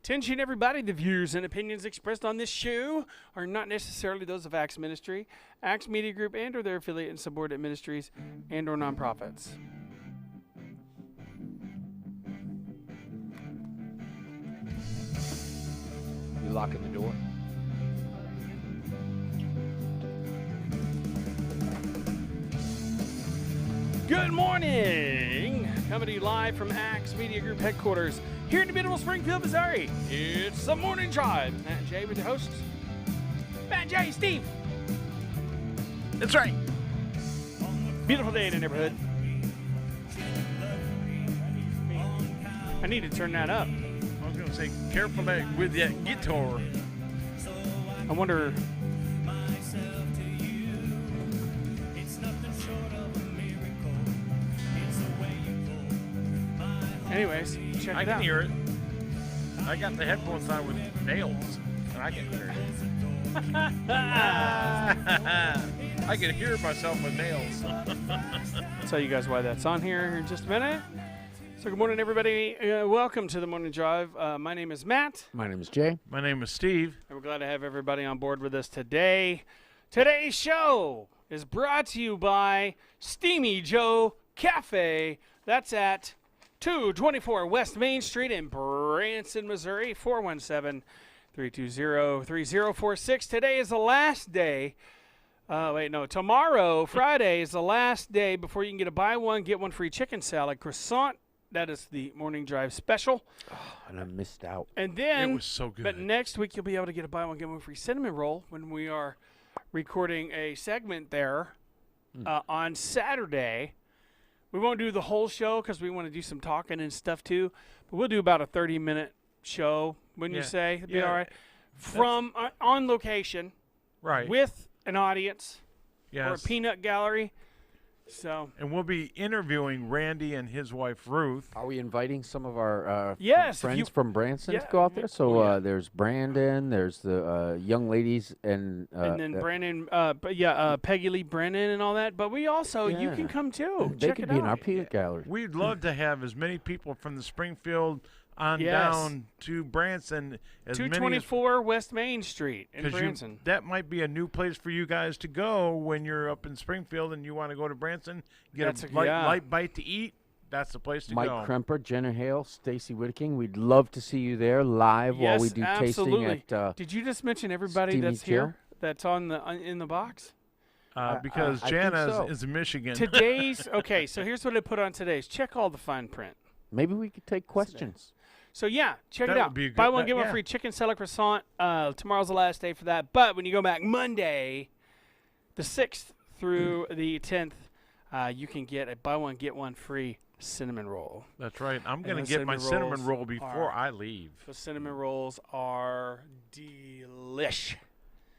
Attention, everybody. The views and opinions expressed on this show are not necessarily those of Axe Ministry, Axe Media Group, and or their affiliate and subordinate ministries and or nonprofits. You locking the door? Good morning! Coming to you live from Axe Media Group headquarters here in the beautiful Springfield, Missouri. It's the Morning Drive. Matt and Jay with your hosts. Matt, Jay, Steve. That's right. Beautiful day in the neighborhood. I need to turn that up. I was going to say, careful with that guitar. I wonder. Anyways, check I it can out. hear it. I got the headphones on with nails, and I can hear it. I can hear myself with nails. I'll tell you guys why that's on here in just a minute. So good morning, everybody. Welcome to the Morning Drive. My name is Matt. My name is Jay. My name is Steve. And we're glad to have everybody on board with us today. Today's show is brought to you by Steamy Joe Cafe. That's at 224 West Main Street in Branson, Missouri, 417-320-3046. Today is the last day. Tomorrow, Friday, is the last day before you can get a buy one, get one free chicken salad croissant. That is the Morning Drive special. Oh, and I missed out. And then, It was so good. but next week you'll be able to get a buy one, get one free cinnamon roll when we are recording a segment there on Saturday. We won't do the whole show because we want to do some talking and stuff too. But we'll do about a 30-minute show, wouldn't you say? It'd be all right. From on location Right. with an audience or a Yes. peanut gallery. So And we'll be interviewing Randy and his wife, Ruth. Are we inviting some of our Yes, if friends you- from Branson Yeah, to go out there? So oh, yeah. there's Brandon, there's the young ladies, and then Brandon, Peggy Lee Brennan and all that. But we also, you Yeah. can come too. they Check could it be out. in our peanut gallery. We'd love to have as many people from the Springfield on Yes. down to Branson as many as 224 West Main Street in 'cause Branson. that might be a new place for you guys to go when you're up in Springfield and you want to go to Branson, get That's a a- light, yeah. light bite to eat. That's the place to Mike go. Kremper, Jenna Hale, Stacy Whittaking. We'd love to see you there live while we Yes, do absolutely. tasting at. Did you just mention everybody Steamy that's here that's on the in the box? Because I think Jana so. is in Michigan. Today's okay. So here's what I put on today's. Check all the fine print. Maybe we could take questions. So yeah, check That it would out. be a good- Buy one that- get one yeah. free chicken salad croissant. Tomorrow's the last day for that. But when you go back Monday, the 6th through the 10th, you can get a buy one get one free cinnamon roll. That's right. I'm And going those to get my cinnamon cinnamon rolls roll before are- I leave. The cinnamon rolls are delish.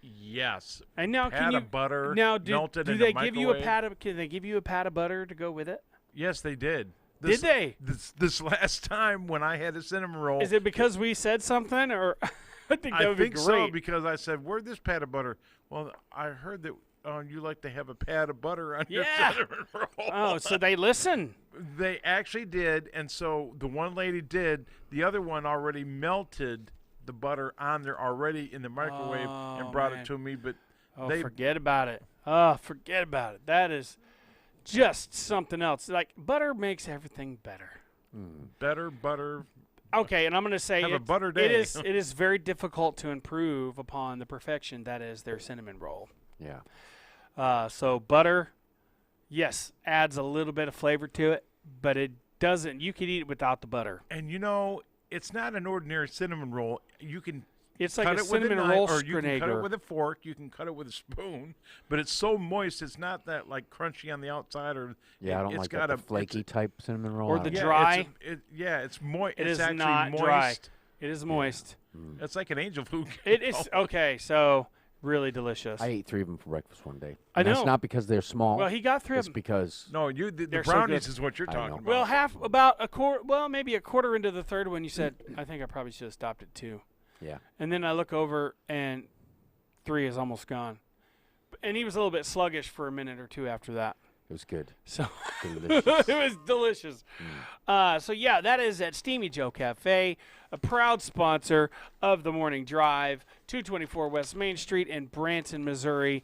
Yes. And now Pat can you of butter now do melted in they the give you a microwave. pat of can they give you a pat of butter to go with it? Yes, they did. Did they? This last time when I had a cinnamon roll. Is it because we said something or I think that I would think be so great. because I said, "Where's this pat of butter?" Well, I heard that you like to have a pat of butter on your Yeah. cinnamon roll. Oh, so they listen. They actually did, and so the one lady did. The other one already melted the butter on there already in the microwave Oh, and brought man. it to me. But Oh, they forget about it. Oh, forget about it. That is just something else. Like butter makes everything better. better butter. Okay, and I'm going to say Have a butter it day. is very difficult to improve upon the perfection that is their cinnamon roll. Yeah. So butter, yes, adds a little bit of flavor to it, but it doesn't. You could eat it without the butter. And it's not an ordinary cinnamon roll. You can It's like cut a it with a cinnamon knife, roll or you can cut it Stranager. with a fork. You can cut it with a spoon, but it's so moist. It's not that like crunchy on the outside, or Yeah, I don't it's like got the a flaky type cinnamon roll. Or I the don't Yeah, like. dry. it's moist. It It's is actually not moist. dry. It is moist. It's like an angel food. It is okay. So really delicious. I ate 3 of them for breakfast one day. I And know. That's not because they're small. Well, he got 3 of It's them. because No, the They're so brownies good. is what you're I talking know. about. Well, about a quarter. Well, maybe a quarter into the third one, you said, "I think I probably should have stopped at 2." yeah. And then I look over and 3 is almost gone. And he was a little bit sluggish for a minute or two after that. It was good. So Delicious. it was delicious. So yeah, that is at Steamy Joe Cafe, a proud sponsor of the Morning Drive, 224 West Main Street in Branson, Missouri.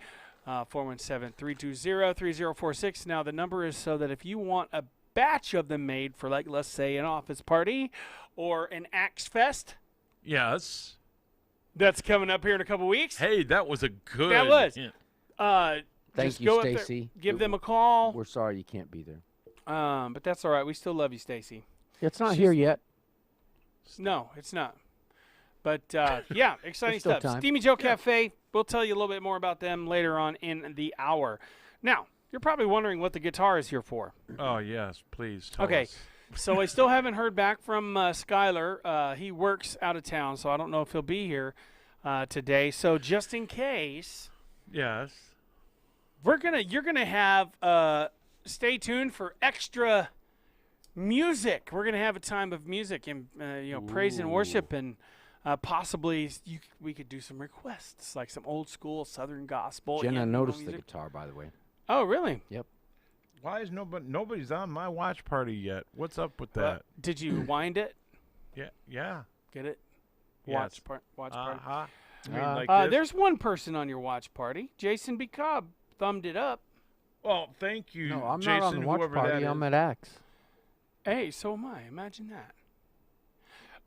417-320-3046. Now the number is so that if you want a batch of them made for, like, let's say an office party or an Axe Fest Yes. that's coming up here in a couple weeks. Hey, that was a good. That was. hint. Thank Just you, go up there, Stacy. give them a call. We're sorry you can't be there. But that's all right. We still love you, Stacy. It's not She's- here yet. No, it's not. But yeah, exciting There's still stuff. time. Steamy Joe Cafe. We'll tell you a little bit more about them later on in the hour. Now, you're probably wondering what the guitar is here for. Oh yes, please. Tell Okay. us. So I still haven't heard back from Skyler. He works out of town, so I don't know if he'll be here today. So just in case, Yes. you're gonna have stay tuned for extra music. We're gonna have a time of music and praise and worship, and possibly we could do some requests, like some old school Southern gospel. Jenna noticed the music. guitar, by the way. Oh, really? Why is nobody's on my watch party yet? What's up with that? Did you wind it? Yeah. Get it? Yes. Watch party. Uh-huh. I mean, Uh, like this? There's one person on your watch party. Jason B. Cobb thumbed it up. Well, thank you, No, I'm Jason. not on the watch whoever party. that I'm is. at Axe. Hey, so am I. Imagine that.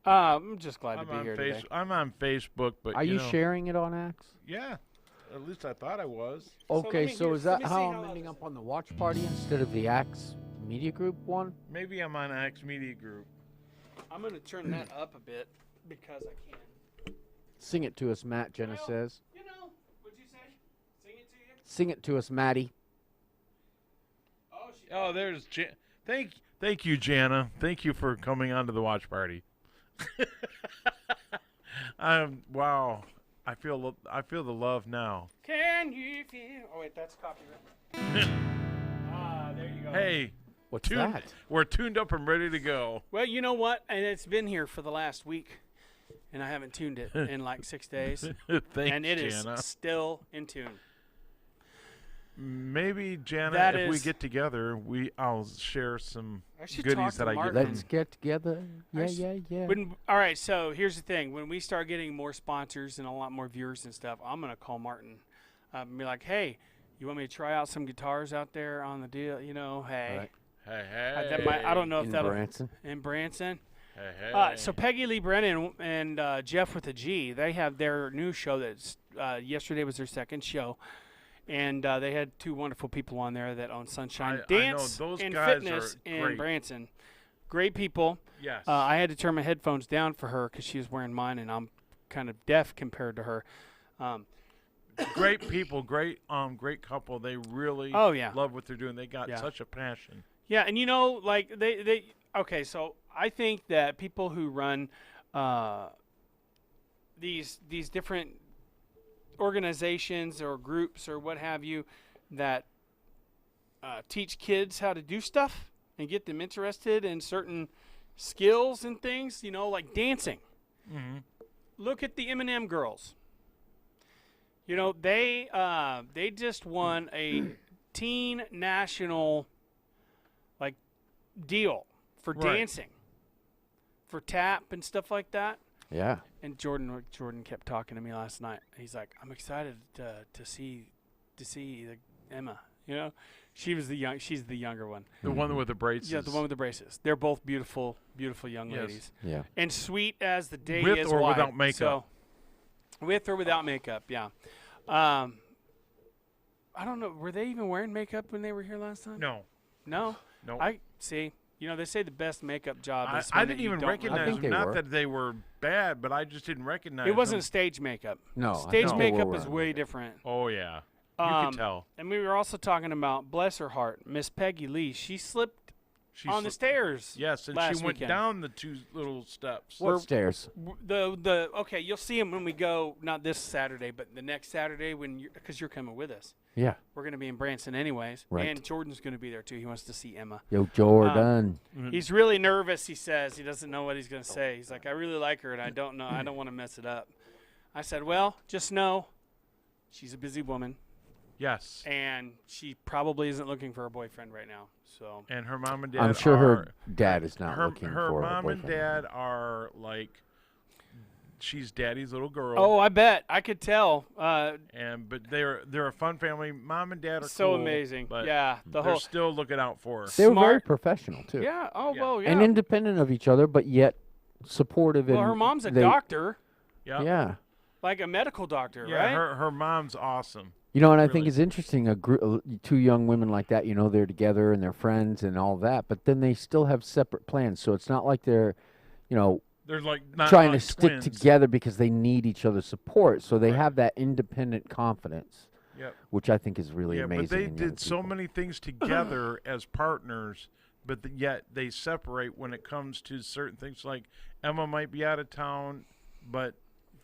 I'm just glad I'm to be on here today. I'm on Facebook, but Are you know, sharing it on Axe? Yeah. At least I thought I was. let Okay, me so hear- is let that me see how how I'm that ending is. up on the watch party instead of the Axe Media Group one? Maybe I'm on Axe Media Group. I'm going to turn that up a bit because I can. Sing it to us, Matt, Jenna Well, says. What'd you say? Sing it to you? Sing it to us, Maddie. Oh, there's Thank you, Jana. Thank you for coming on to the watch party. Wow. I feel the love now. Can you feel? Oh wait, that's copyright. There you go. Hey, What's tuned, that? we're tuned up and ready to go. Well, you know what? And it's been here for the last week, and I haven't tuned it in like 6 days, Thanks, and it is Jana. still in tune. Maybe Jana, That if we is- get together, I'll share some I should goodies talk that to I get. Martin. Let's get together. Yeah, s- yeah. All right, so here's the thing: when we start getting more sponsors and a lot more viewers and stuff, I'm gonna call Martin and be like, "Hey, you want me to try out some guitars out there on the deal? You know, hey." Right. Hey, That might, I don't know if In that'll Branson. in Branson. Hey. So Peggy Lee Brennan and Jeff with a G, they have their new show. That's yesterday was their second show, and they had two wonderful people on there that own Sunshine I know, Dance those and guys Fitness are in great. Branson. Great people. Yes. I had to turn my headphones down for her because she was wearing mine, and I'm kind of deaf compared to her. Great people, great couple. They really Oh, yeah. love what they're doing. They got Yeah. such a passion. Yeah, and like they okay, so I think that people who run these different organizations or groups or what have you that teach kids how to do stuff and get them interested in certain skills and things, like dancing. Mm-hmm. Look at the Eminem girls. They just won a teen national deal for Right. dancing, for tap and stuff like that. Yeah. And Jordan kept talking to me last night. He's like, "I'm excited to see Emma. She's the younger one. The one with the braids. Yeah, the one with the braces. They're both beautiful young Yes. ladies, Yeah. and sweet as the day With is or wide. without makeup? So, with or without makeup, yeah. I don't know. Were they even wearing makeup when they were here last time? No. No. No. I see. They say the best makeup job is I one didn't that you even don't recognize I think them. they Not were. that they were bad, but I just didn't recognize It wasn't them. stage makeup. No. I Stage think they were makeup is wearing way makeup. different. Oh, yeah. You Um, could tell. And we were also talking about, bless her heart, Miss Peggy Lee. She slipped She on the sl- stairs. Yes, and last she went weekend. down the two little steps. What stairs? Okay, you'll see him when we go. Not this Saturday, but the next Saturday because you're coming with us. Yeah. We're going to be in Branson anyways, Right. and Jordan's going to be there too. He wants to see Emma. Yo, Jordan. He's really nervous. He says he doesn't know what he's going to say. He's like, I really like her, and I don't want to mess it up. I said, well, just know she's a busy woman. Yes. and she probably isn't looking for a boyfriend right now. So And her mom and dad. I'm sure are, her dad is not her, looking her for a mom and boyfriend. dad are like, she's daddy's little girl. oh, I bet I could tell. But they're a fun family. Mom and dad are So cool, amazing. But Yeah, the they're whole still looking out for her. They were very smart- professional too, yeah. Oh Yeah. well, yeah. and independent of each other, but yet supportive. well, and her mom's a they- doctor, Yeah. Yeah. like a medical doctor, Yeah, right? her mom's awesome. You know, and I think Really. it's interesting, two young women like that, you know, they're together and they're friends and all that, but then they still have separate plans. So it's not like they're, you know, They're like not trying to like stick twins. together because they need each other's support. So they Right. have that independent confidence, Yep. which I think is really Yeah, amazing. but they in young did so people. many things together as partners, but yet they separate when it comes to certain things. Like Emma might be out of town, but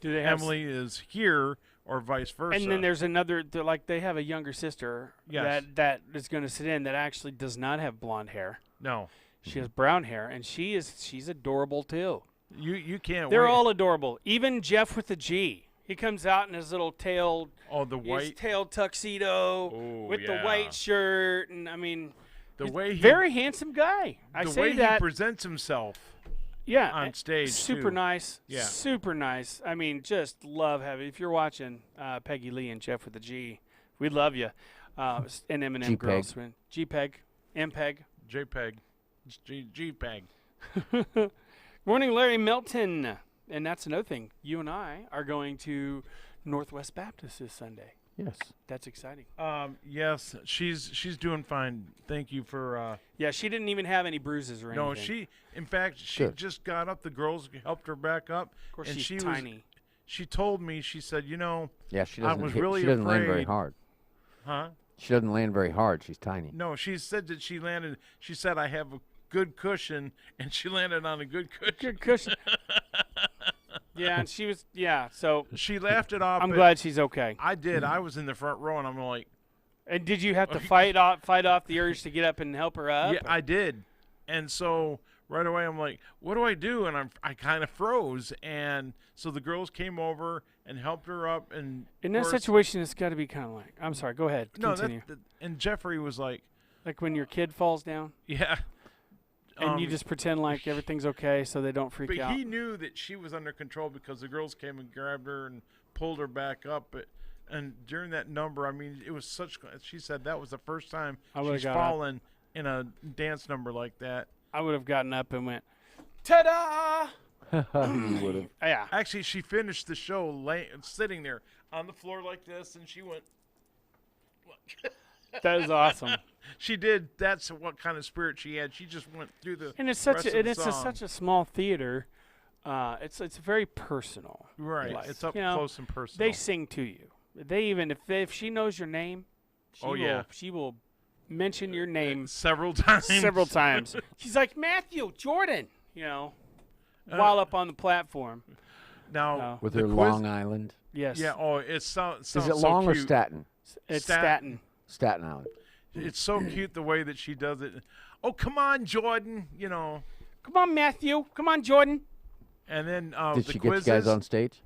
Do they have? Emily is here, or vice versa. And then there's another. Like they have a younger sister Yes. that is going to sit in that actually does not have blonde hair. no, She has brown hair, and she's adorable too. you can't. They're wait. all adorable. Even Jeff with the G. He comes out in his little tail, his white. tail tuxedo Oh, with the yeah. white shirt, and I mean, The he's way he very handsome guy. I the say way that. he presents himself Yeah, on stage. super too. nice. Yeah. Super nice. I mean, just love having. If you're watching Peggy Lee and Jeff with the G, we love you. And Eminem G-Peg. girls, man. G-Peg, M-Peg. JPEG, JPEG. Morning, Larry Melton. And that's another thing. You and I are going to Northwest Baptist this Sunday. Yes. That's exciting. Yes, she's doing fine. Thank you for. Yeah, she didn't even have any bruises or No, anything. in fact, she Good. just got up. The girls helped her back up. Of course, and she's she was- tiny. She told me, she said, Yeah, she I doesn't. was hit- really she doesn't land very afraid. hard. huh? She doesn't land very hard. She's tiny. No, she said that she landed. She said I have a good cushion, and she landed on a good cushion. Good cushion. Yeah, and she was. Yeah, so She laughed it off. I'm but glad she's okay. I did. I was in the front row, and I'm like, And did you have to fight off the urge to get up and help her up? yeah, I did. And so right away, I'm like, what do I do? And I kind of froze. And so the girls came over and helped her up. And In of that course- situation, it's got to be kind of like. I'm sorry. Go ahead. no, Continue. and Jeffrey was like, Like when your kid falls down, yeah. and you just pretend like everything's okay, so they don't freak But out. he knew that she was under control because the girls came and grabbed her and pulled her back up. And during that number, I mean, it was such. She said that was the first time I would've she's got up. fallen in a dance number like that. I would have gotten up and went, ta-da! You would have. Yeah. Actually, she finished the show sitting there on the floor like this, and she went. That is awesome. She did. That's what kind of spirit she had. She just went through the. And it's such rest a, of and the it's song. such a small theater. It's very personal. Right. Like, It's up you know, close and personal. They sing to you. They even if she knows your name, she will mention your name several times. several times. She's like Matthew Jordan, while up on the platform. Now No. With the her quiz- Long Island. Yes. Yeah. Oh, it sounds. Is it so Long or cute. Staten? It's Staten. Staten. Staten Island. It's so cute the way that she does it. Oh, come on, Jordan. Come on, Matthew. Come on, Jordan. And then Did the she quizzes. get you guys on stage?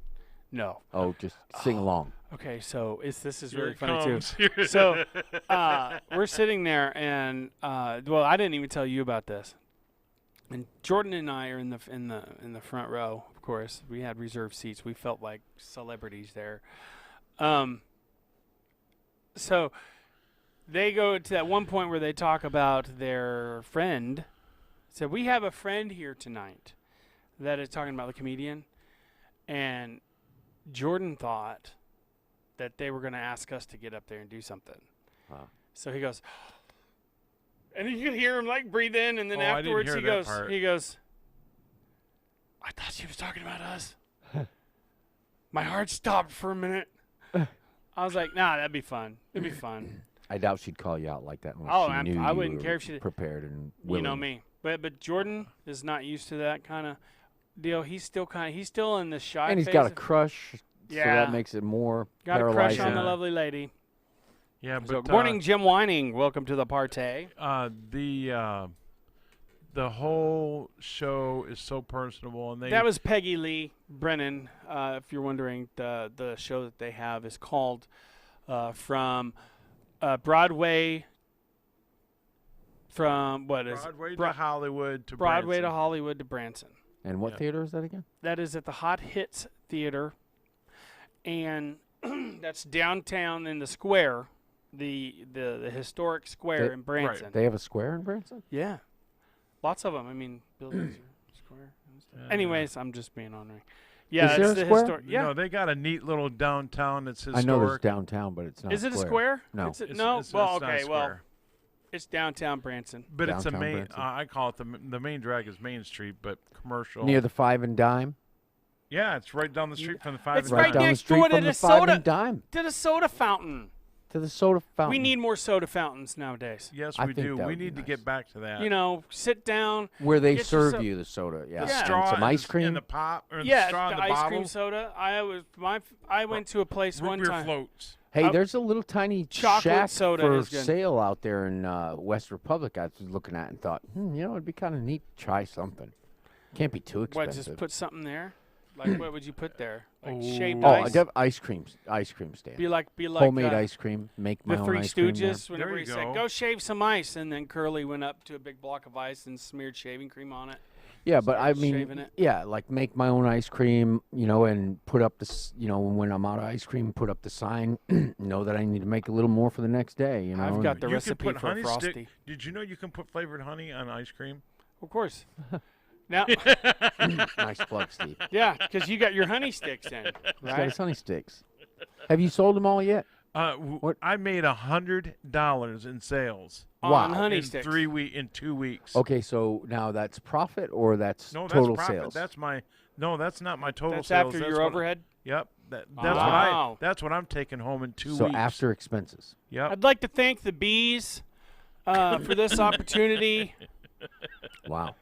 No. Oh, just sing along. Okay, so this is Here really it funny too. comes. Here- So we're sitting there, and well, I didn't even tell you about this. And Jordan and I are in the front row. Of course, we had reserved seats. We felt like celebrities there. So they go to that one point where they talk about their friend. So we have a friend here tonight that is talking about the comedian, and Jordan thought that they were going to ask us to get up there and do something. Wow. So he goes, and you can hear him like breathe in, and then Oh, I didn't afterwards hear he that goes, part. I thought she was talking about us. My heart stopped for a minute. I was like, nah, that'd be fun. It'd be fun. I doubt she'd call you out like that unless Oh, she knew I you wouldn't were care if she did. prepared and You willing. know me. But Jordan is not used to that kind of deal. He's still in the shy And he's phase got a of- crush, so Yeah. that makes it more got a crush on paralyzing. the Yeah. lovely lady. Yeah, So, but good morning, Jim Whining. Welcome to the party. the whole show is so personable, and they That was Peggy Lee Brennan. If you're wondering, the show that they have is called From Broadway from what is it? Broadway to Hollywood to Broadway to Branson. Hollywood to Branson. And what Yeah. theater is that again? That is at the Hot Hits Theater, and that's downtown in the square, the historic square They- in Branson. They have a square in Branson? Yeah, lots of them. I mean, buildings are square. And stuff. Anyways, I'm just being ornery. Yeah, Is there it's a the square? historic. Yeah, No, they got a neat little downtown that's historic. I know there's downtown, but it's not. is it a square? No. It's a, It's- no. it's well, not a okay. Well, square. it's downtown Branson. But it's a Downtown main. Branson. I call it the main drag is Main Street, but commercial. Near the Five and Dime. Yeah, it's right down the street from the Five. It's and right Dime. down the next street door to from the the Five soda- and Dime. To the soda fountain. To the soda fountain. We need more soda fountains nowadays. Yes, I we think do. that We would be need to nice. get back to that. You know, sit down. where they Get serve yourself- you the soda. Yeah. Yeah. And straw some and ice the- cream. and the pop or Yeah, the straw in the the ice bottle. cream soda. I went to a place Root one beer time. floats. Hey, Uh, there's a little tiny chocolate shack soda for is good. sale out there in West Republic. I was looking at and thought, it'd be kind of neat to try something. Can't be too What? expensive. Just put something there. Like what would you put there? Like shaved Oh, I ice. have ice cream stand. Be like Homemade ice cream. Make my The own Three ice cream there. Stooges. Whenever There he you said, go. "Go shave some ice," and then Curly went up to a big block of ice and smeared shaving cream on it. Yeah, but I started mean, shaving it. yeah, like make my own ice cream, and put up this, when I'm out of ice cream, put up the sign, know that I need to make a little more for the next day, I've got the You can recipe put for a honey frosty. stick. Did you know you can put flavored honey on ice cream? Of course. Now, Nice plug, Steve. yeah, because you got your honey sticks in, He's got right? his honey sticks. Have you sold them all yet? What? I made $100 in sales On Wow. honey in sticks. in 2 weeks. Okay, so now that's profit or that's No, that's total profit. sales? That's not my total That's sales. after your what- overhead. Yep. Wow. That's what I'm taking home in 2 so weeks. after expenses. Yep. I'd like to thank the bees for this opportunity. Wow.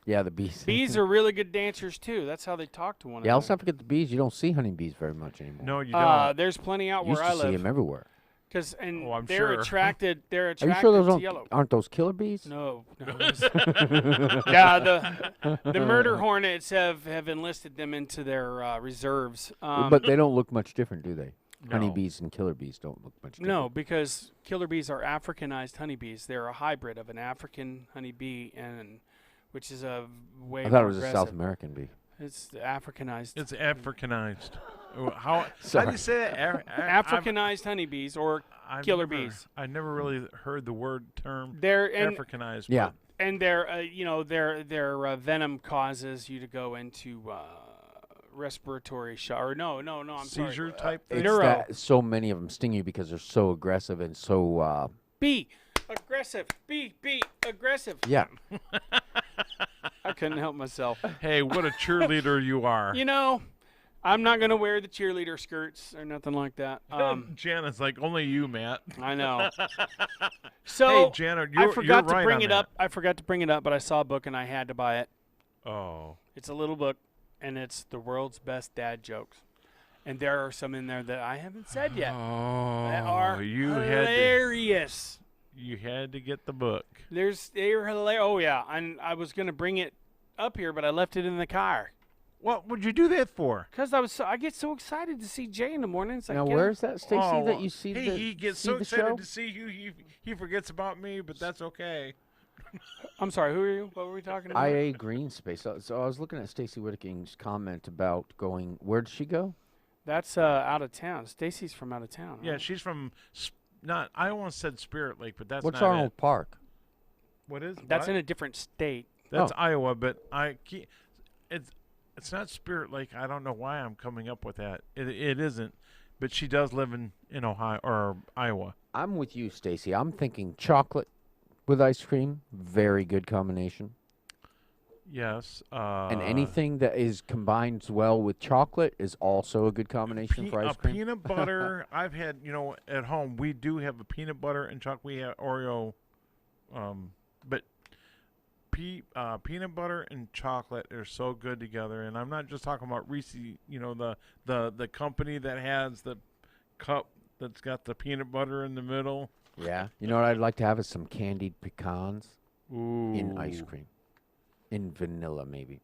Yeah, the bees. Bees are really good dancers too. That's how they talk to one Yeah, let's another. not forget the bees. You don't see honeybees very much anymore. No, you don't. There's plenty out Used where I to see live. them everywhere. Because and Oh, I'm they're sure. attracted. They're Are attracted you sure those to yellow. aren't those killer bees? No. Yeah, the murder hornets have enlisted them into their reserves. But they don't look much different, do they? No. Honeybees and killer bees don't look much different. No, because killer bees are Africanized honeybees. They're a hybrid of an African honeybee and which is a way I thought it more was a aggressive. South American bee. It's Africanized. It's Africanized. How do Sorry. you say that? Africanized honeybees or I've killer never- bees. I never really heard the word term they're and Africanized. Yeah. and their their venom causes you to go into respiratory shock. Or no, I'm Seizure sorry. type It's thing. Neuro. that so many of them sting you because they're so aggressive and so Be aggressive. Be aggressive. yeah. I couldn't help myself. Hey, what a cheerleader you are. You know, I'm not gonna wear the cheerleader skirts or nothing like that. Janet's like, only you, Matt. I know. So Hey, Janet, I you're forgot to right bring on it that. up. I forgot to bring it up, but I saw a book and I had to buy it. Oh. It's a little book, and it's the world's best dad jokes. And there are some in there that I haven't said yet. Oh, That are hilarious. You had to get the book. They're hilarious. Oh yeah, and I was gonna bring it up here, but I left it in the car What would you do that for? because I get so excited to see Jay in the morning. It's like, Now get where's that, Stacy? Oh, that you see hey, the he gets see so the excited show? to see you. He forgets about me, but that's okay. I'm sorry. Who are you? What were we talking about? IA Green Space. So I was looking at Stacy Whitaking's comment about going. Where'd she go? That's out of town. Stacy's from out of town. Yeah, right? she's from I almost said Spirit Lake, but that's What's not Arnold it. Park? What is That's what? in a different state. That's Oh. Iowa, but it's not Spirit Lake. I don't know why I'm coming up with that. It isn't, but she does live in Ohio or Iowa. I'm with you, Stacy. I'm thinking chocolate with ice cream. Very good combination. Yes. And anything that is combines well with chocolate is also a good combination for ice cream. Peanut butter. I've had, at home we do have a peanut butter and chocolate. We have Oreo, but peanut butter and chocolate are so good together. And I'm not just talking about Reese. The company that has the cup that's got the peanut butter in the middle. Yeah. You know what I'd like to have is some candied pecans Ooh. in ice cream. In vanilla, maybe.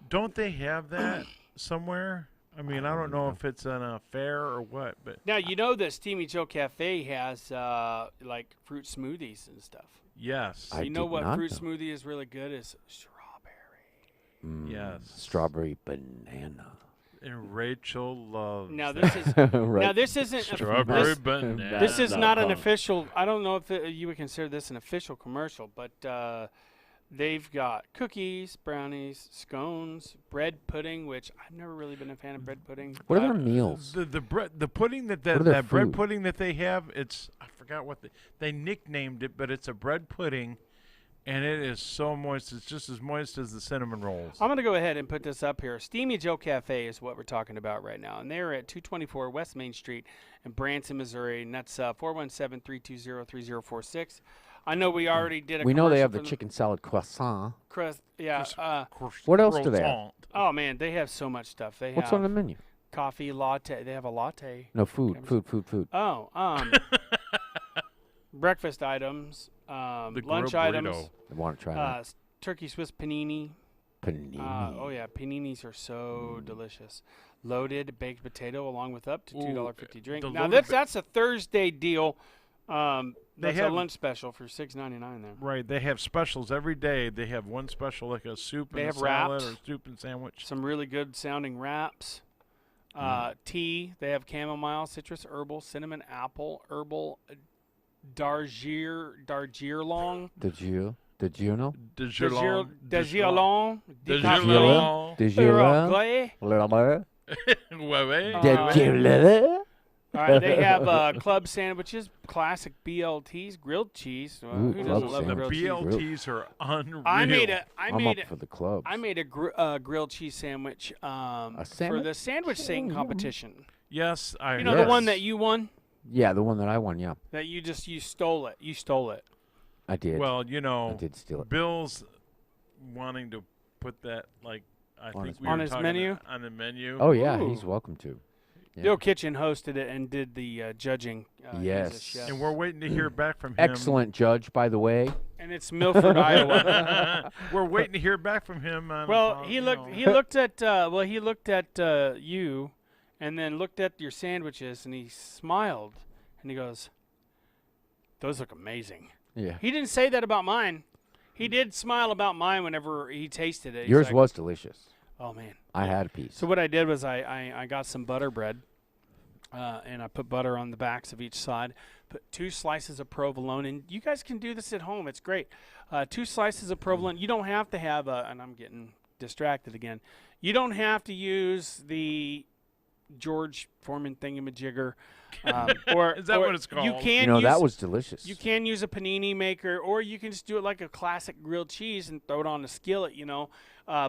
Don't they have that somewhere? I mean, I don't know if it's an affair or what, but Now you know that Steamy Joe Cafe has like fruit smoothies and stuff. yes, I You know did what not fruit know. smoothie is really good is strawberry. yes. Strawberry banana. And Rachel loves Now this is right. now this isn't strawberry this, banana. this is not an Uh-huh. official. I don't know if you would consider this an official commercial, but they've got cookies, brownies, scones, bread pudding, which I've never really been a fan of bread pudding. What are Uh, their meals? The pudding that What are their that bread food? pudding that they have, it's I forgot what they nicknamed it, but it's a bread pudding, and it is so moist. It's just as moist as the cinnamon rolls. I'm going to go ahead and put this up here. Steamy Joe Cafe is what we're talking about right now. And they're at 224 West Main Street in Branson, Missouri. And that's 417-320-3046. I know we already did a We know they commercial have the for them. chicken salad croissant. Yeah. What else do they have? Croissant. Oh, man, they have so much stuff. They What's have on the menu? coffee, latte. They have a latte. No, food. Cameras. Oh, breakfast items, The lunch grilled items, burrito. I want to try that. turkey Swiss panini. Panini. Oh yeah, paninis are so delicious. Loaded baked potato along with up to $2.50 drink. the Now loaded that's a Thursday deal. That's a have- lunch special for $6.99 there. Right, they have specials every day. They have one special like a soup They and a have salad wraps. or soup and sandwich. Some really good sounding wraps. Tea. They have chamomile, citrus, herbal, cinnamon, apple, herbal, Darjeeling, Did you know? Dijon. Darjeeling, Dijon. Did you know? Grey. Ouais, ouais. Did you know? All right, they have club sandwiches, classic BLTs, grilled cheese. Ooh, Who club doesn't love The grilled cheese? BLTs are unreal. I I'm made up for the clubs. a grilled cheese sandwich for sandwich? the sandwich sing competition. Yes, I You know Yes. the one that you won, Yeah, the one that I won. Yeah, that you stole it. You stole it. I did. Well, you I know, did steal it. Bill's wanting to put that like I On think his we On were his talking menu? on the menu. Oh yeah, Ooh. he's welcome to. Yeah. Bill Kitchen hosted it and did the judging. He's a Yes. chef. And we're waiting to hear back from him. Excellent judge, by the way. And it's Milford, Iowa. We're waiting to hear back from him. On, Well, he you looked. know. He looked at. He looked at you, and then looked at your sandwiches, and he smiled, and he goes, "Those look amazing." Yeah. He didn't say that about mine. He did smile about mine whenever he tasted it. He's Yours like, was delicious. Oh man. I had a piece. So what I did was I got some butter bread, and I put butter on the backs of each side. Put 2 slices of provolone, and you guys can do this at home. It's great. 2 slices of provolone. You don't have to have and I'm getting distracted again. You don't have to use the George Foreman thingamajigger. Or Is that or what it's You called? can you know, use, that was delicious. you can use a panini maker, or you can just do it like a classic grilled cheese and throw it on the skillet, you know.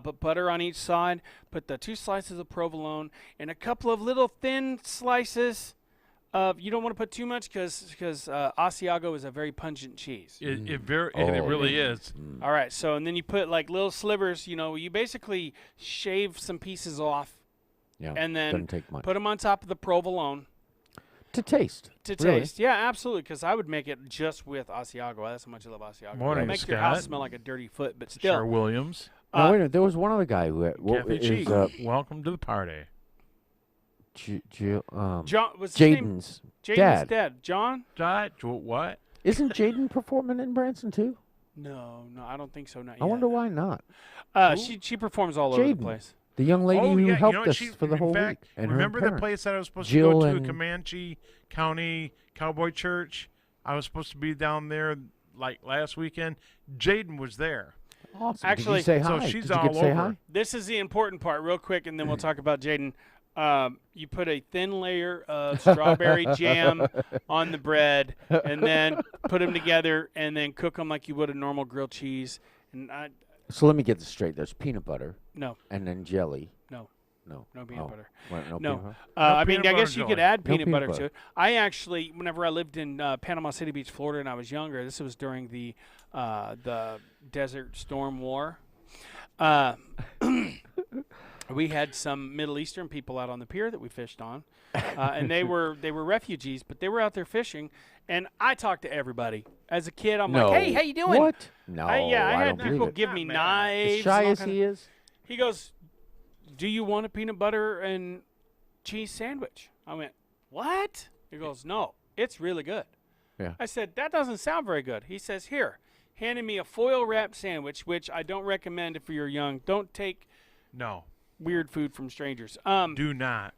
Put butter on each side. Put the 2 slices of provolone and a couple of little thin slices of. You don't want to put too much because Asiago is a very pungent cheese. It really is. All right, so and then you put like little slivers. You know, you basically shave some pieces off Yeah. and then doesn't take much put them on top of the provolone. to taste. To Really? taste, yeah, absolutely. Because I would make it just with Asiago. That's how much I love Asiago. Morning, It'll make your house Scott. smell like a dirty foot, but Sure, still. Williams. No, wait a minute. There was one other guy who had, what Kathy is Cheek. Welcome to the party. John was his name? Jaden's Jaden's dad. dead. John? What? Isn't Jaden performing in Branson too? No, I don't think so. Not I yet. wonder why not. She performs all over the Jaden. place. The young lady Oh, who yeah, helped you know, us she, for the in whole fact, week. And remember her the parents. place that I was supposed Jill to go to, and- Comanche County Cowboy Church? I was supposed to be down there like last weekend. Jaden was there. Awesome. Actually- Did you say So hi? she's Did you all get to say over. hi? This is the important part, real quick, and then we'll talk about Jaden. You put a thin layer of strawberry jam on the bread, and then put them together, and then cook them like you would a normal grilled cheese. And So let me get this straight. There's peanut butter no, and then jelly. no, No. no peanut Oh, butter. what, no. No. peanut butter? I mean, peanut I butter guess you jelly. could add No peanut peanut butter butter. to it. I actually, whenever I lived in Panama City Beach, Florida, and I was younger, this was during the Desert Storm War. We had some Middle Eastern people out on the pier that we fished on, and they were refugees, but they were out there fishing. And I talked to everybody. As a kid, I'm No. like, "Hey, how you doing?" What? No, I had don't believe people it. give me Not bad. knives. As and shy all as kinda- he is. He goes, "Do you want a peanut butter and cheese sandwich. I went, what? He goes, no, it's really good. Yeah. I said, that doesn't sound very good. He says, here, handed me a foil wrap sandwich, which I don't recommend if you're young. Don't take No, weird food from strangers. do not.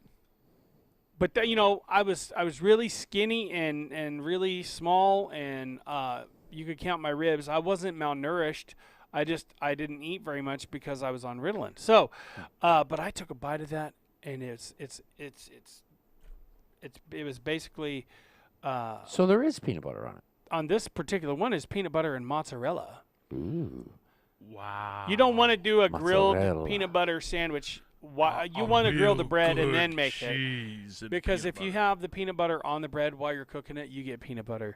But you know, I was really skinny and really small, and you could count my ribs. I wasn't malnourished. I didn't eat very much because I was on Ritalin. So, but I took a bite of that, and it was basically So there is peanut butter on it. on this particular one is peanut butter and mozzarella. Ooh. Wow. You don't want to do a grilled Mozzarella. peanut butter sandwich. You want to grill the bread and then make it. it. Because if you have the peanut butter on the bread while you're cooking it, you get peanut butter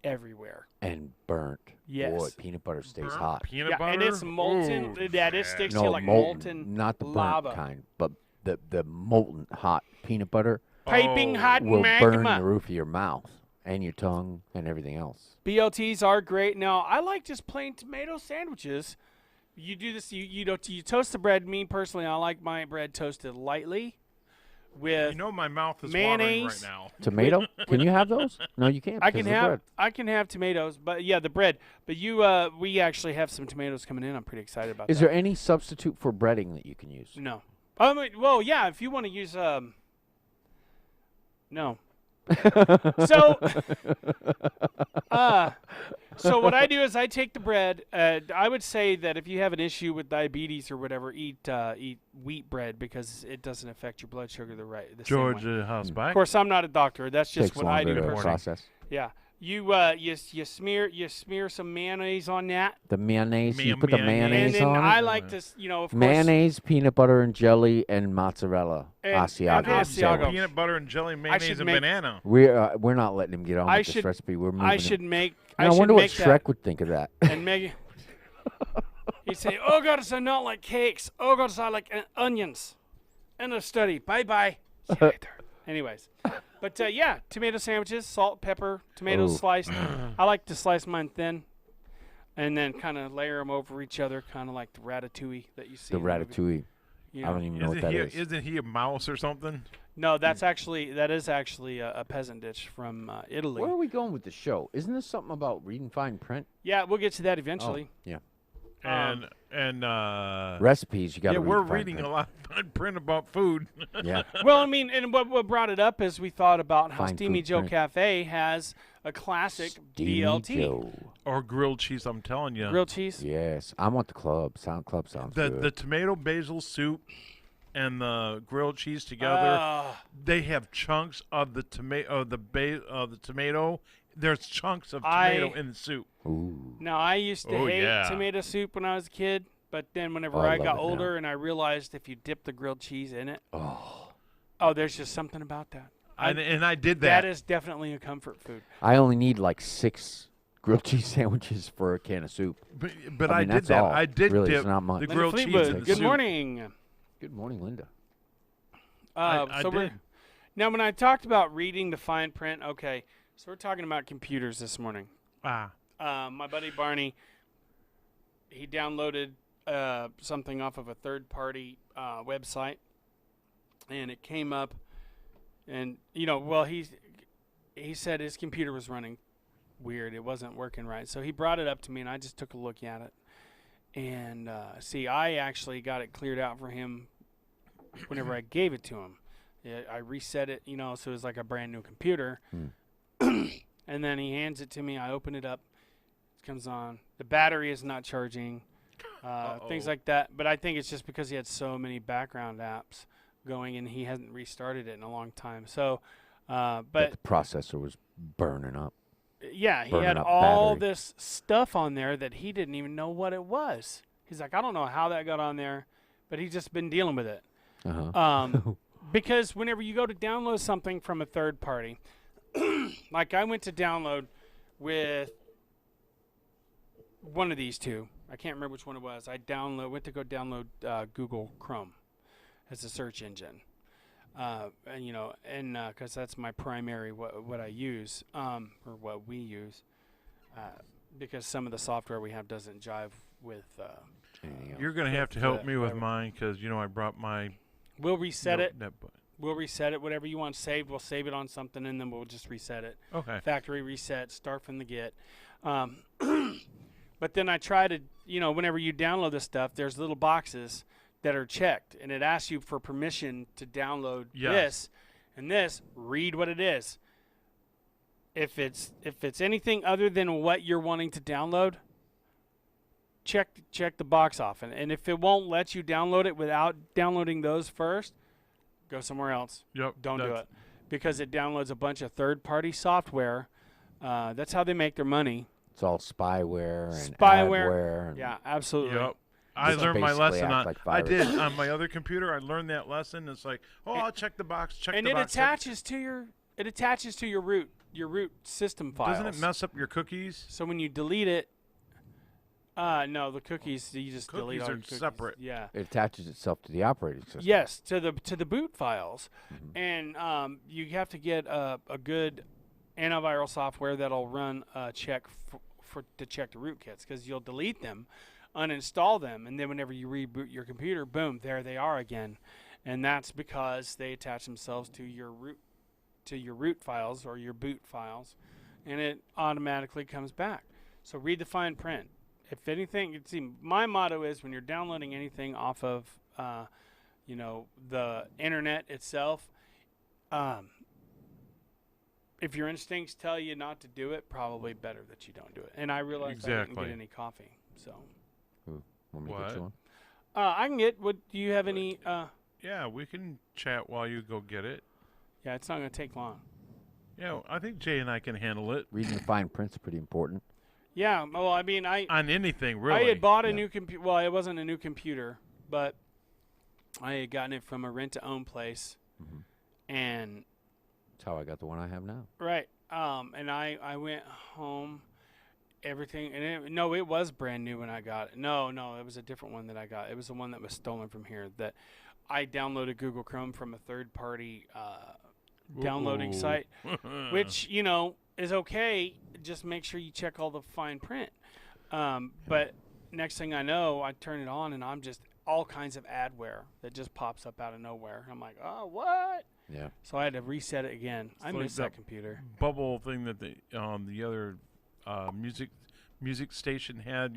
everywhere. And burnt. Yes. Boy, peanut butter stays hot. Peanut Yeah, butter? and it's molten. Ooh, That it sticks to No, you like molten not the burnt lava. kind, but the molten hot peanut butter Piping Oh. hot will burn the magma. roof of your mouth and your tongue and everything else. BLTs are great. Now, I like just plain tomato sandwiches. You do this, you toast the bread. Me personally, I like my bread toasted lightly with You know my mouth is mayonnaise. watering right now. Tomato? Can you have those? No, you can't. I because can of the have bread. tomatoes, but yeah, the bread. But we actually have some tomatoes coming in. I'm pretty excited about Is that. there any substitute for breading that you can use? No. Well, yeah, if you want to use no. So so what I do is I take the bread. I would say that if you have an issue with diabetes or whatever, eat wheat bread because it doesn't affect your blood sugar the same way. Georgia House Of back. course, I'm not a doctor. That's just Takes what I do longer to personally. process. Yeah. You smear some mayonnaise on that, The mayonnaise. You put the Mayonnaise. and mayonnaise then on I it. like to, of course, Mayonnaise, peanut butter and jelly, and mozzarella. And Asiago. Asiago. sandwich. Peanut butter and jelly, mayonnaise, and make- banana. We're not letting him get on I with this should- recipe. We're moving I him. should make. Now, I I should wonder what make Shrek that. would think of that. And Megan, he'd say, "Oh God, I not like cakes. Oh God, I like onions." End of study. Bye bye. See you later. Anyways, but yeah, tomato sandwiches, salt, pepper, tomatoes Ooh. sliced. I like to slice mine thin, and then kind of layer them over each other, kind of like the ratatouille that you see. The in movie. ratatouille. You I know? don't even know what that is. Isn't he a mouse or something? No, that is actually a peasant dish from Italy. Where are we going with the show? Isn't this something about reading fine print? Yeah, we'll get to that Oh, eventually. yeah. And Recipes, you got to yeah, read we're fine reading print. a lot of fine print about food. Yeah. Well, I mean, and what brought it up is we thought about how Fine Steamy food Joe print. Cafe has a classic Steamy BLT Joe. Or grilled cheese, I'm telling you. grilled cheese. Yes, I want the club. Club sounds good. The tomato basil soup and the grilled cheese together. Ah, They have chunks of the tomato, the tomato. There's chunks of I- tomato in the soup. Ooh. now I used to Oh, hate yeah. tomato soup when I was a kid, but then whenever Oh, I I got love it now. older and I realized if you dip the grilled cheese in it, Oh. there's just something about that. And I did That that. is definitely a comfort food. I only need like 6 grilled cheese sandwiches for a can of soup. But I I, mean, did that's that. all. I did Really, dip it's not much. the Linda grilled cheese Fleetwood, in the good soup. morning. Good morning, Linda. I So did. now when I talked about reading the fine print, okay, so we're talking about computers this morning. My buddy Barney, he downloaded something off of a third-party website, and it came up, and he said his computer was running weird; it wasn't working right. So he brought it up to me, and I just took a look at it, and I actually got it cleared out for him whenever I gave it to him. Yeah, I reset it, so it was like a brand new computer. And then he hands it to me. I open it up. It comes on. The battery is not charging. Things like that. But I think it's just because he had so many background apps going and he hasn't restarted it in a long time. So, But but the processor was burning up. yeah, he burning had up all battery. this stuff on there that he didn't even know what it was. He's like, I don't know how that got on there, but he's just been dealing with it. Uh-huh. Because whenever you go to download something from a third party, like I went to download with one of these two. I can't remember which one it was. I went to go download Google Chrome as a search engine, and because that's my primary what I use or what we use, because some of the software we have doesn't jive with. Anything else? You're gonna have to help me with whatever. mine because I brought my. We'll reset it. We'll reset it. Whatever you want saved, we'll save it on something, and then we'll just reset it. Okay. Factory reset, start from the get. But then I try to, whenever you download this stuff, there's little boxes that are checked, and it asks you for permission to download this and this. Read what it is. If it's anything other than what you're wanting to download, check the box off. And if it won't let you download it without downloading those first, go somewhere else. Yep. Don't do it, because it downloads a bunch of third-party software. That's how they make their money. It's all spyware and Spyware. adware. And Yeah, absolutely. Yep. I Just learned my basically lesson act on. like I did virus. on my other computer. I learned that lesson. It's like, I'll check the box. Check And the it box. attaches to your root system files. Doesn't it mess up your cookies? So when you delete it, no, the cookies you just delete Cookies all are your cookies. separate. Yeah. it attaches itself to the operating system. Yes, to the boot files, Mhm. and you have to get a good antiviral software that'll run a check to check the rootkits, because you'll delete them, uninstall them, and then whenever you reboot your computer, boom, there they are again, and that's because they attach themselves to your root files or your boot files, and it automatically comes back. So read the fine print. If anything, my motto is when you're downloading anything off of, the internet itself, if your instincts tell you not to do it, probably better that you don't do it. And I realized I didn't Exactly. get any coffee, so Want me to get What? you one? I can get. What do you have any? Yeah, we can chat while you go get it. Yeah, it's not going to take long. Yeah, I think Jay and I can handle it Reading the fine print's pretty important. Yeah, well, I mean, on anything really. I had bought a Yeah. new computer. Well, it wasn't a new computer, but I had gotten it from a rent-to-own place, Mhm. and That's how I got the one I have now. right, and I went home, everything, and it was brand new when I got it. No, it was a different one that I got. It was the one that was stolen from here. That I downloaded Google Chrome from a third-party downloading Ooh. site, which is okay. Just make sure you check all the fine print. But next thing I know, I turn it on and I'm just all kinds of adware that just pops up out of nowhere. I'm like, oh, what? Yeah. So I had to reset it again. I like miss that that- computer. bubble thing that the other music station had.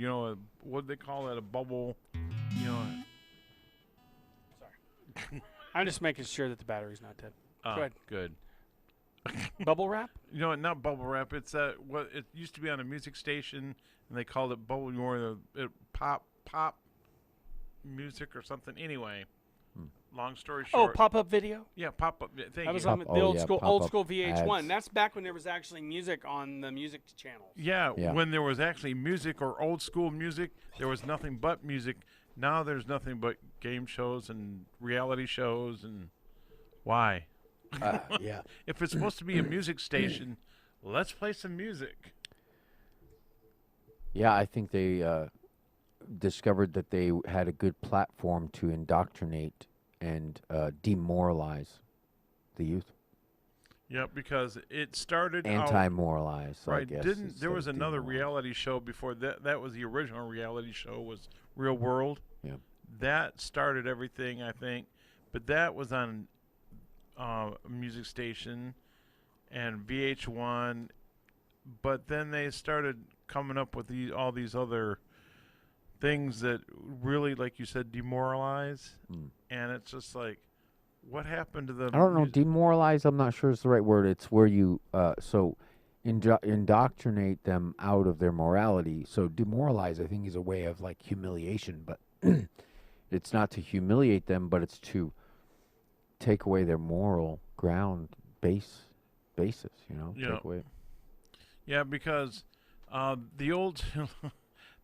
What they call it? A bubble. I'm just making sure that the battery's not dead. Go ahead. Good. Bubble wrap? Not bubble wrap. It's what it used to be on a music station, and they called it bubble more pop music or something. Anyway, long story Oh, short. pop-up video? Yeah, pop up. Thank That was you. on Pop- the oh, old yeah, school pop-up VH1. ads. That's back when there was actually music on the music channels. Yeah, Yeah. when there was actually music or old school music, there was nothing but music. Now there's nothing but game shows and reality shows. And why? Yeah. If it's supposed to be a music station, let's play some music. Yeah, I think they discovered that they had a good platform to indoctrinate and demoralize the youth. Yeah, because it started out, Anti-moralize, I right. guess. There instead was of another demoralize. reality show before that. That was the original reality show. Was Real World. Yeah. That started everything, I think, but that was on a music station and VH1. But then they started coming up with all these other things that really, like you said, demoralize. Mm. And it's just like, what happened to the? I don't know. music? Demoralize, I'm not sure is the right word. It's where you indoctrinate them out of their morality. So demoralize, I think, is a way of like humiliation, but it's not to humiliate them, but it's to take away their moral basis. Yeah. Take away. Yeah, because the old,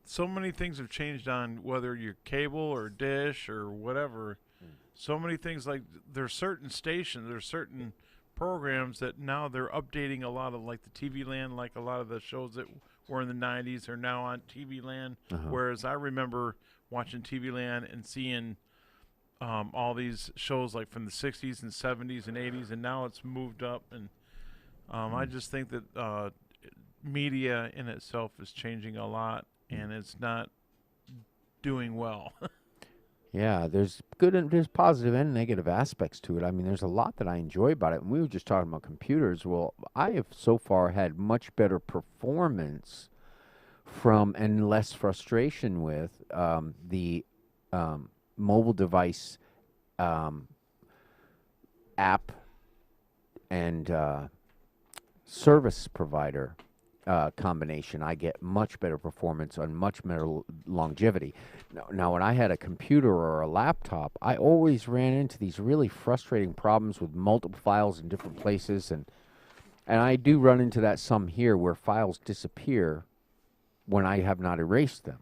so many things have changed on whether you're cable or dish or whatever. So many things, like there's certain stations, there's certain programs that now they're updating a lot of, like the TV Land, like a lot of the shows that were in the 90s are now on TV Land. Uh-huh. Whereas I remember watching TV Land and seeing all these shows like from the 60s and 70s and 80s, and now it's moved up. And I just think that media in itself is changing a lot, and it's not doing well. Yeah, there's good and there's positive and negative aspects to it. I mean, there's a lot that I enjoy about it. And we were just talking about computers. Well, I have so far had much better performance from and less frustration with the mobile device um, app and service provider combination. I get much better performance and much better longevity. Now, when I had a computer or a laptop, I always ran into these really frustrating problems with multiple files in different places, and I do run into that some here where files disappear when I have not erased them,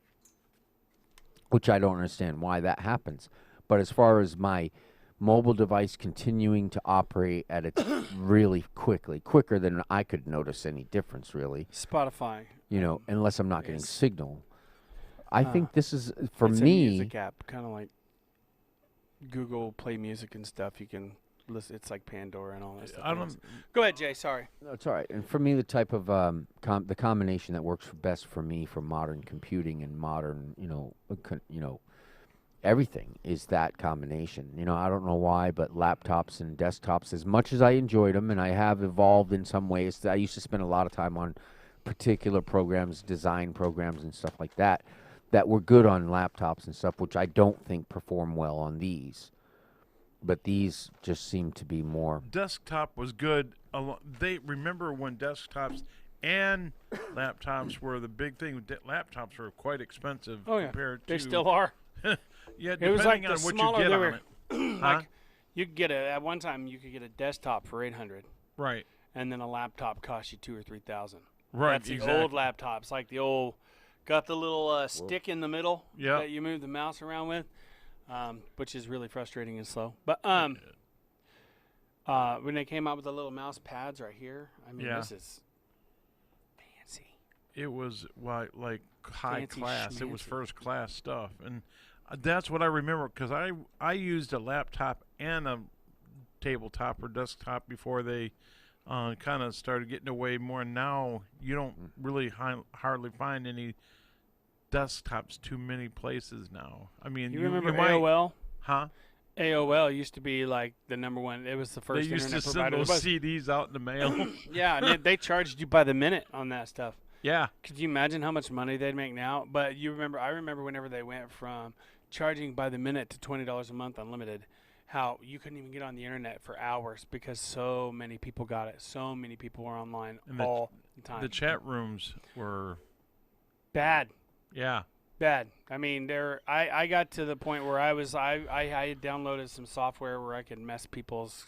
which I don't understand why that happens. But as far as my mobile device continuing to operate at its really quicker than I could notice any difference, really, Spotify. unless I'm not getting Yes. signal. I think this is, for It's a me, music app, kind of like Google Play Music and stuff. You can listen. It's like Pandora and all that stuff. I don't. Go ahead, Jay. Sorry. no, it's all right. And for me, the type of the combination that works best for me for modern computing and modern, everything is that combination. I don't know why, but laptops and desktops, as much as I enjoyed them, and I have evolved in some ways. I used to spend a lot of time on particular programs, design programs, and stuff like that, that were good on laptops and stuff, which I don't think perform well on these. But these just seem to be more. Desktop was good. They remember when desktops and laptops were the big thing. Laptops were quite expensive Oh yeah, compared to. they still are. Yeah, It was like depending on the what smaller you get they on were. it. Huh? Like you could get at one time you could get a desktop for $800, Right. and then a laptop cost you $2,000 or $3,000. Right. That's the exactly. old laptops, like the old, got the little stick in the middle Yep. that you move the mouse around with, which is really frustrating and slow. But when they came out with the little mouse pads right here, I mean, Yeah. this is fancy. It was like high Fancy class. It was schmancy. first class stuff, and that's what I remember because I used a laptop and a tabletop or desktop before they kind of started getting away more. Now you don't really hardly find any desktops too many places now. I mean, You remember might, AOL? Huh? AOL used to be like the number one. It was the They first used to internet send provider. those There was- CDs out in the mail. Yeah, and they charged you by the minute on that stuff. Yeah. Could you imagine how much money they'd make now? But I remember whenever they went from charging by the minute to $20 a month unlimited, how you couldn't even get on the internet for hours because so many people got it. So many people were online And all the time. The chat rooms were, Bad. yeah. Bad. I mean, I got to the point where I had downloaded some software where I could mess people's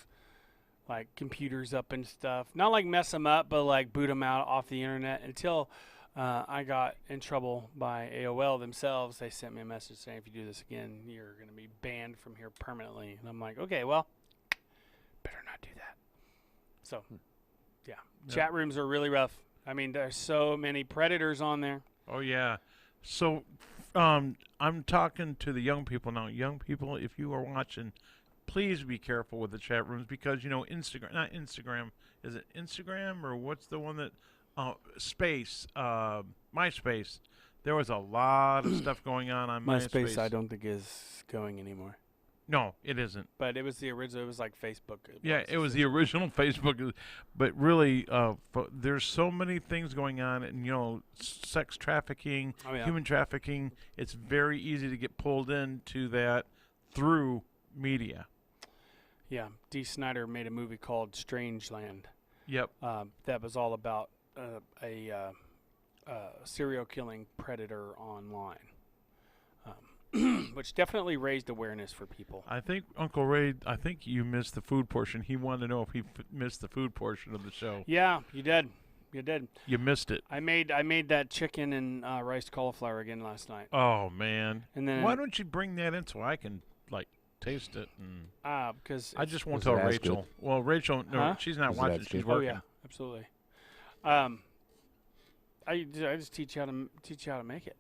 like computers up and stuff. Not like mess them up, but like boot them out off the internet until I got in trouble by AOL themselves. They sent me a message saying, if you do this again, you're going to be banned from here permanently. And I'm like, okay, well, better not do that. So, yeah. Yep. Chat rooms are really rough. I mean, there's so many predators on there. Oh yeah. So, I'm talking to the young people now. Young people, if you are watching, please be careful with the chat rooms because Instagram, not Instagram. Is it Instagram or what's the one that? Space, MySpace. There was a lot of stuff going on MySpace. I don't think is going anymore. No, it isn't. But it was the original. It was like Facebook. Yeah, it was the original Facebook, but really, there's so many things going on, and sex trafficking, Oh, yeah. human trafficking. It's very easy to get pulled into that through media. Yeah, Dee Snider made a movie called Strangeland. Yep. That was all about a serial killing predator online, which definitely raised awareness for people. I think Uncle Ray. I think you missed the food portion. He wanted to know if he missed the food portion of the show. Yeah, you did. You did. You missed it. I made that chicken and riced cauliflower again last night. Oh man. And then Why don't you bring that in so I can taste it? And because I just won't Was it tell as Rachel. good? Well, Rachel, no, Huh? she's not Was it watching. as She's good? oh working. yeah, absolutely. I just teach you how to make it.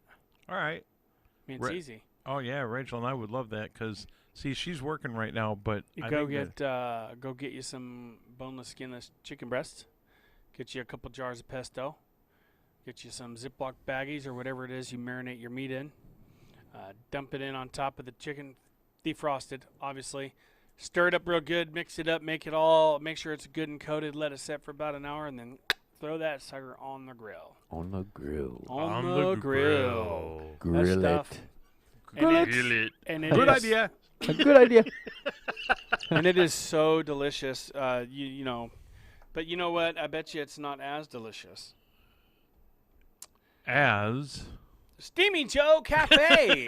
All right. I mean, it's Right. easy. Oh yeah, Rachel and I would love that because see, she's working right now, but You I go think get you some boneless, skinless chicken breasts. Get you a couple jars of pesto. Get you some Ziploc baggies or whatever it is you marinate your meat in. Dump it in on top of the chicken defrosted, obviously. Stir it up real good, mix it up, make sure it's good and coated, let it set for about an hour, and then throw that sucker on the grill. On the grill. On the grill. Grill it. stuff. Grill And it. it- and it Good is- idea. A good idea. And it is so delicious. You know, but you know what? I bet you it's not as delicious. As Steamy Joe Cafe.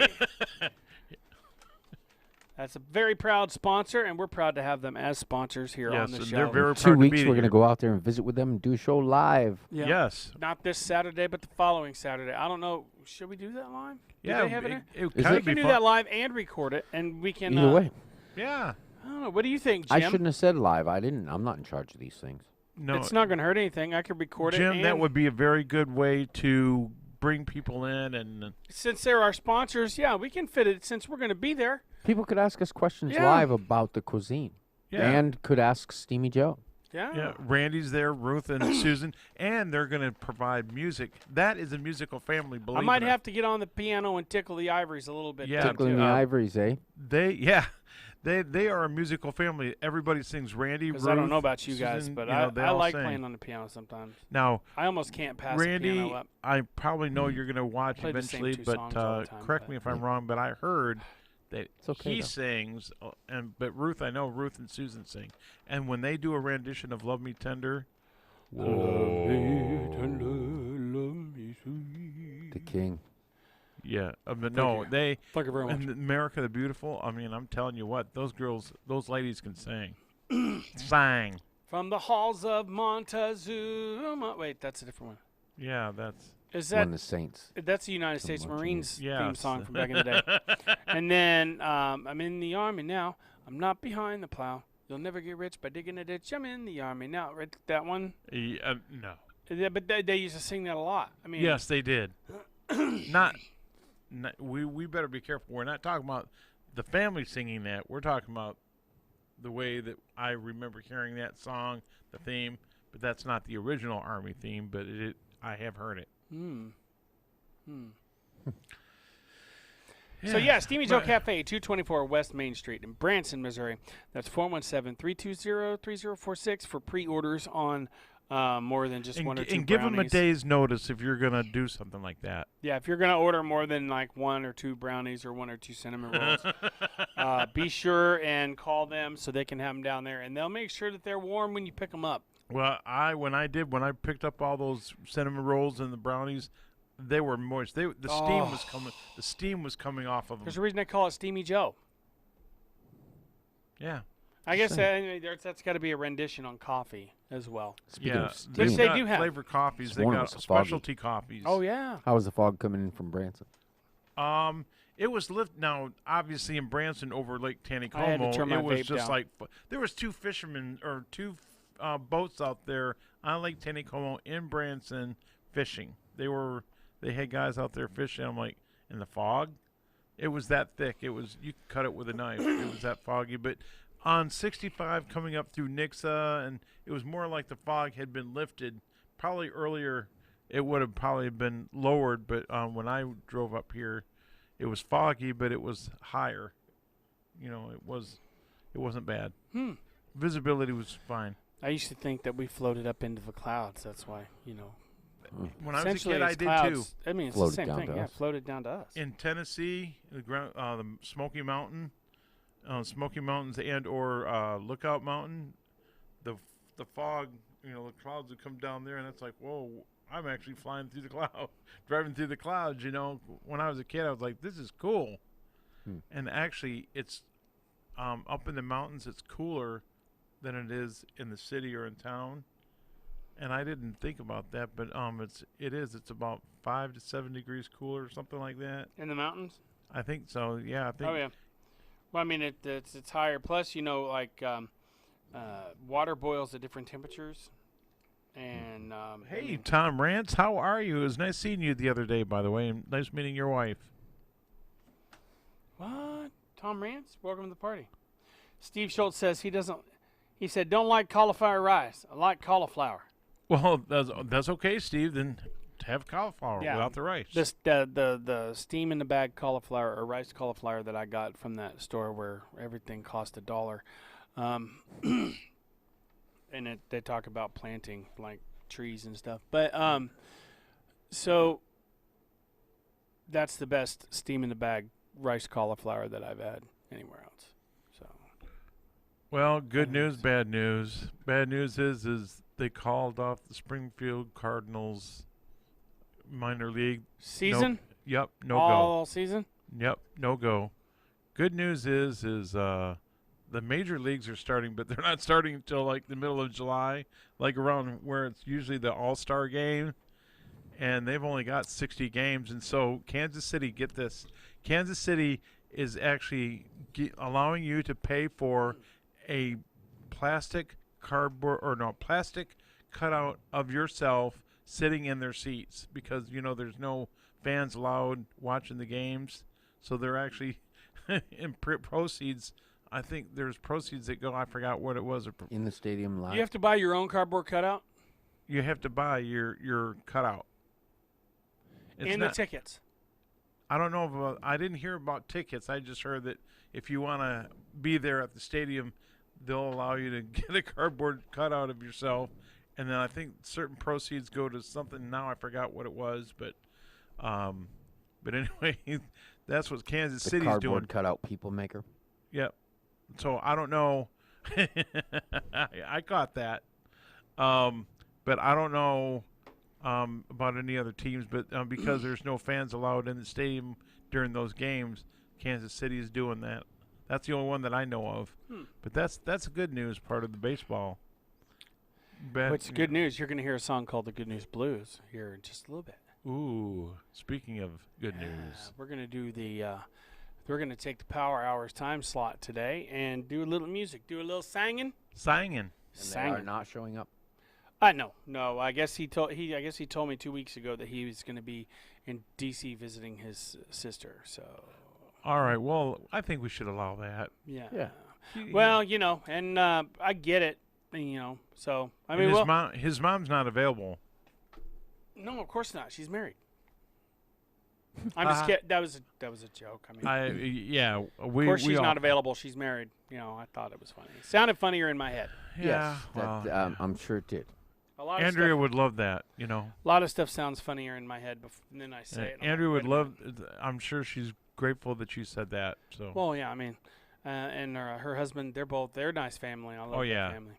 That's a very proud sponsor, and we're proud to have them as sponsors here yes, on the and show. they're very 2 proud to weeks, be we're going to here. go out there and visit with them and do a show live. Yeah. Yes. Not this Saturday, but the following Saturday. I don't know. Should we do that live? Do Yeah. they have it? It would Is kind it- of We can be do fun. that live and record it, and we can. Either way. Yeah. I don't know. What do you think, Jim? I shouldn't have said live. I'm not in charge of these things. No. It's not going to hurt anything. I could record it. Jim, And that would be a very good way to bring people in and since they're our sponsors, yeah, we can fit it since we're going to be there. People could ask us questions Yeah. live about the cuisine. yeah. And could ask Steamy Joe. Yeah. Yeah, Randy's there, Ruth and Susan, and they're going to provide music. That is a musical family. Believe I might it or have to get on the piano and tickle the ivories a little bit. Yeah, too. Tickling the ivories, eh? They are a musical family. Everybody sings Randy. Because I don't Ruth, know about you guys, Susan, but you know, they I all like sing. playing on the piano sometimes. Now, I almost can't pass the Randy, piano up. I probably know you're going to watch Play the same eventually, two but songs all the time, correct but- me if I'm wrong. But I heard that It's okay, he though. sings, but Ruth, I know Ruth and Susan sing, and when they do a rendition of "Love Me Tender," The king. yeah, but no, you. they. Thank you very much. And America the Beautiful, I mean, I'm telling you what, those girls, those ladies can sing. Sang. From the halls of Montezuma. Wait, that's a different one. Yeah, that's. Is One that of the Saints. that's the United States Montezuma. Marines theme Yes. song from back in the day? And then I'm in the army now. I'm not behind the plow. You'll never get rich by digging a ditch. I'm in the army now. Right, that one. No. Yeah, but they used to sing that a lot. I mean, Yes, they did. not. We better be careful. We're not talking about the family singing that. We're talking about the way that I remember hearing that song, the theme. But that's not the original Army theme. But I have heard it. So yeah, Steamy Joe But- Cafe, 224 West Main Street in Branson, Missouri. That's 417-320-3046 for pre-orders on more than just one or two And give them a brownies. day's notice if you're gonna do something like that. Yeah, if you're gonna order more than like one or two brownies or one or two cinnamon rolls, be sure and call them so they can have them down there, and they'll make sure that they're warm when you pick them up. Well, when I picked up all those cinnamon rolls and the brownies, they were moist. The steam was coming. The steam was coming off of them. There's a reason they call it Steamy Joe. Yeah. I guess that's got to be a rendition on coffee as well. Speaking Yeah, of they've Which they got do have. flavor coffees. This They morning got was foggy. specialty coffees. Oh yeah. How was the fog coming in from Branson? It was now obviously in Branson over Lake I had to Taneycomo. turn my It was vape just down. like there was two fishermen or two boats out there on Lake Taneycomo in Branson fishing. They had guys out there fishing. I'm like, in the fog, it was that thick. It was you could cut it with a knife. It was that foggy. But on 65 coming up through Nixa, and it was more like the fog had been lifted. Probably earlier, it would have probably been lowered. But when I drove up here, it was foggy, but it was higher. You know, it wasn't bad. Visibility was fine. I used to think that we floated up into the clouds. That's why, When I was a essentially kid, I it's did clouds. too. I mean, it's Floated the same down thing. to Yeah, us. floated down to us. In Tennessee, the Smoky Mountain, Smoky Mountains, and or Lookout Mountain, the fog, the clouds would come down there, and it's like, whoa, I'm actually flying through the cloud, driving through the clouds. When I was a kid, I was like, this is cool. And actually, it's up in the mountains. It's cooler than it is in the city or in town. And I didn't think about that, but it is. It's about 5 to 7 degrees cooler, or something like that. In the mountains? I think so. Yeah, I think. Oh yeah. Well, I mean, it's higher. Plus, water boils at different temperatures. And Hey, Tom Rance, how are you? It was nice seeing you the other day, by the way, and nice meeting your wife. what? Tom Rance, welcome to the party. Steve Schultz says he doesn't. He said, "Don't like cauliflower rice. I like cauliflower." Well, that's okay, Steve. Then have cauliflower Yeah. without the rice. This the steam in the bag cauliflower or rice cauliflower that I got from that store where everything cost $1, and they talk about planting like trees and stuff. But so that's the best steam in the bag rice cauliflower that I've had anywhere else. So Well, good news, bad news. Bad news is they called off the Springfield Cardinals minor league. season Yep, no go. all season. Yep, no go. Good news is the major leagues are starting, but they're not starting until like the middle of July, like around where it's usually the All-Star game, and they've only got 60 games. And so Kansas City, get this, Kansas City is actually allowing you to pay for a plastic cutout of yourself sitting in their seats because there's no fans allowed watching the games, so they're actually in proceeds. I think there's proceeds that go. I forgot what it was. In the stadium live. You have to buy your own cardboard cutout You have to buy your cutout. It's and not, the tickets. I don't know about. I didn't hear about tickets. I just heard that if you want to be there at the stadium, they'll allow you to get a cardboard cutout of yourself, and then I think certain proceeds go to something. Now I forgot what it was, but anyway, that's what Kansas the City's cardboard doing. cutout people maker. Yep. So I don't know. I caught that, but I don't know about any other teams. But because there's no fans allowed in the stadium during those games, Kansas City is doing that. That's the only one that I know of. But that's a good news part of the baseball. What's good news? You're going to hear a song called "The Good News Blues" here in just a little bit. Ooh, speaking of good news, We're going to do we're going to take the Power Hours time slot today and do a little music, do a little singing. singing. And they are Singing. not showing up. No. I guess he told me 2 weeks ago that he was going to be in D.C. visiting his sister. So All right. Well, I think we should allow that. yeah. Yeah. Well, and I get it. So I mean, his mom's not available. no, of course not. She's married. I'm just kidding. That was a joke. I mean, of course she's not available. She's married. I thought it was funny. It sounded funnier in my head. Yeah, Yes, well, I'm sure it did. A lot of Andrea stuff, would love that. a lot of stuff sounds funnier in my head, and then I say it. and I'm Andrea like, would wait a love. I'm sure she's grateful that you said that. So. minute. Well, yeah, I mean, and her husband, they're a nice family. I love Oh, their yeah. family.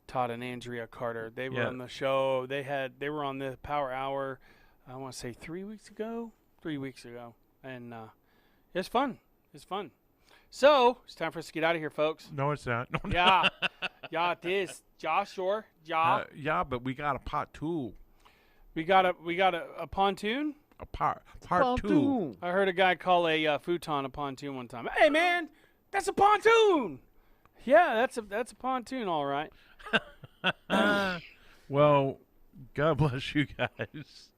Todd and Andrea Carter. They were Yeah. on the show. They were on the Power Hour. I want to say 3 weeks ago. 3 weeks ago, and it's fun. It's fun. So it's time for us to get out of here, folks. No, it's not. No, Yeah, it is. Ja, sure. Ja. yeah, but we got a part two. We got a pontoon. A part two. I heard a guy call a futon a pontoon one time. Hey man, that's a pontoon. Yeah, that's a pontoon, all right. Well, God bless you guys.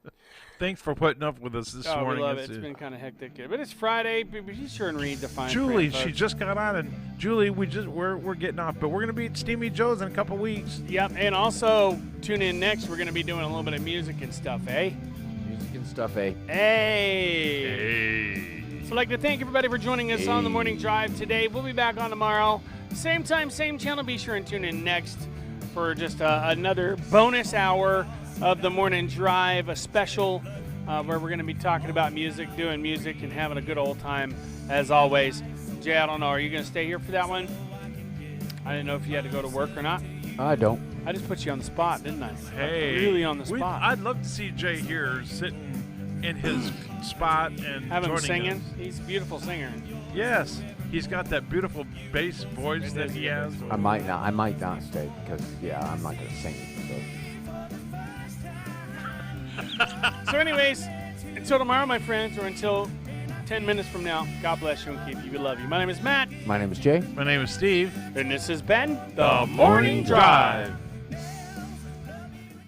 Thanks for putting up with us this Oh, morning. we love it. It's been kind of hectic here, but it's Friday. Be sure and read the fine Julie, print, she folks. just got on, and Julie, we're getting off, but we're gonna be at Steamy Joe's in a couple weeks. Yep, and also tune in next. We're gonna be doing a little bit of music and stuff, eh? Music and stuff, eh? Hey. So I'd like to thank everybody for joining us on the morning drive today. We'll be back on tomorrow. Same time, same channel. Be sure and tune in next for just another bonus hour of the morning drive, a special where we're going to be talking about music, doing music, and having a good old time as always. Jay, I don't know. Are you going to stay here for that one? I didn't know if you had to go to work or not. I don't. I just put you on the spot, didn't I? Hey, Really on the spot. I'd love to see Jay here sitting in his spot and Have him joining singing. us. He's a beautiful singer. Yes, he's got that beautiful bass voice that he has. I might not stay because I'm not gonna sing. So anyways, until tomorrow, my friends, or until 10 minutes from now, God bless you and keep you. We love you. My name is Matt, So my name is Jay. My name is Steve. and this has been The Morning Drive.